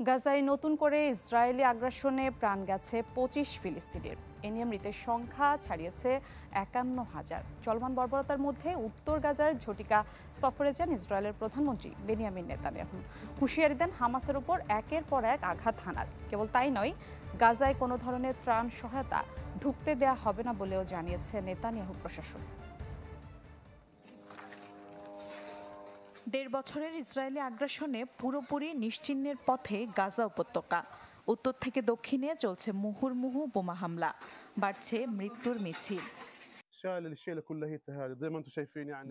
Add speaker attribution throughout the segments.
Speaker 1: গাজায় নতুন করে ইসরায়েলি আগ্রাসনে প্রাণ গেছে ২৫ ফিলিস্তিনির। এ নিয়ে মৃতের সংখ্যা ছাড়িয়েছে ৫১,০০০। চলমান বর্বরতার মধ্যে উত্তর গাজার ঝটিকা সফরে যান ইসরায়েলের প্রধানমন্ত্রী বেনিয়ামিন নেতানিয়াহু। হুঁশিয়ারি দেন হামাসের উপর একের পর এক আঘাত হানার। কেবল তাই নয়, গাজায় কোনো ধরনের ত্রাণ সহায়তা ঢুকতে দেয়া হবে না বলেও জানিয়েছে নেতানিয়াহু প্রশাসন।
Speaker 2: ১.৫ বছরের ইসরায়েলি আগ্রাসনে পুরোপুরি নিশ্চিহ্নের পথে গাজা উপত্যকা। উত্তর থেকে দক্ষিণে চলছে মুহুর্মুহু বোমা হামলা, বাড়ছে মৃত্যুর মিছিল।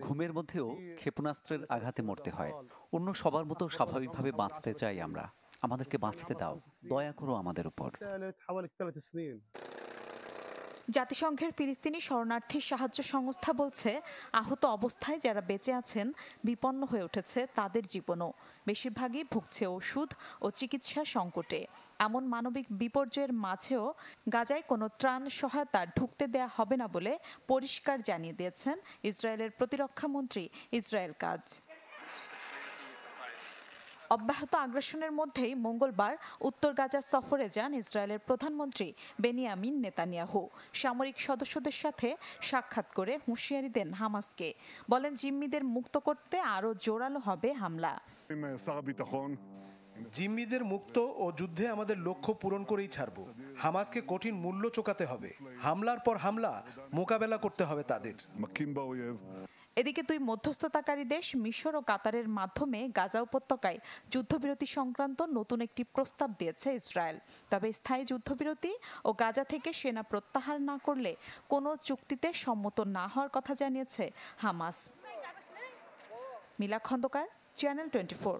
Speaker 3: ঘুমের মধ্যেও ক্ষেপণাস্ত্রের আঘাতে মরতে হয়। অন্য সবার মতো স্বাভাবিকভাবে বাঁচতে চাই আমরা। আমাদেরকে বাঁচতে দাও, দয়া করো আমাদের উপর।
Speaker 2: জাতিসংঘের ফিলিস্তিনি শরণার্থী সাহায্য সংস্থা বলছে, আহত অবস্থায় যারা বেঁচে আছেন বিপন্ন হয়ে উঠেছে তাদের জীবনও। বেশিরভাগই ভুগছে ওষুধ ও চিকিৎসা সংকটে। এমন মানবিক বিপর্যয়ের মাঝেও গাজায় কোনো ত্রাণ সহায়তা ঢুকতে দেয়া হবে না বলে পরিষ্কার জানিয়ে দিয়েছেন ইসরায়েলের প্রতিরক্ষা মন্ত্রী ইসরায়েল কাজ। অব্যাহত আগ্রাসনের মধ্যেই মঙ্গলবার উত্তর গাজা সফরে যান ইসরায়েলের প্রধানমন্ত্রী বেনিয়ামিন নেতানিয়াহু। সামরিক সদস্যদের সাথে সাক্ষাৎ করে হুঁশিয়ারি দেন হামাসকে। বলেন, জিম্মিদের মুক্ত করতে আরও জোরালো হবে হামলা।
Speaker 4: জিম্মিদের মুক্ত ও যুদ্ধে আমাদের লক্ষ্য পূরণ করেই ছাড়ব। হামাসকে কঠিন মূল্য চোকাতে হবে। হামলার পর হামলা মোকাবেলা করতে হবে তাদের।
Speaker 2: এদিকে দুই মধ্যস্থতাকারী দেশ মিশর ও কাতারের মাধ্যমে গাজা উপত্যকায় যুদ্ধবিরতি সংক্রান্ত নতুন একটি প্রস্তাব দিয়েছে ইসরায়েল। তবে স্থায়ী যুদ্ধবিরতি ও গাজা থেকে সেনা প্রত্যাহার না করলে কোনো চুক্তিতে সম্মত না হওয়ার কথা জানিয়েছে হামাস। মিলা খন্দকার, চ্যানেল 24।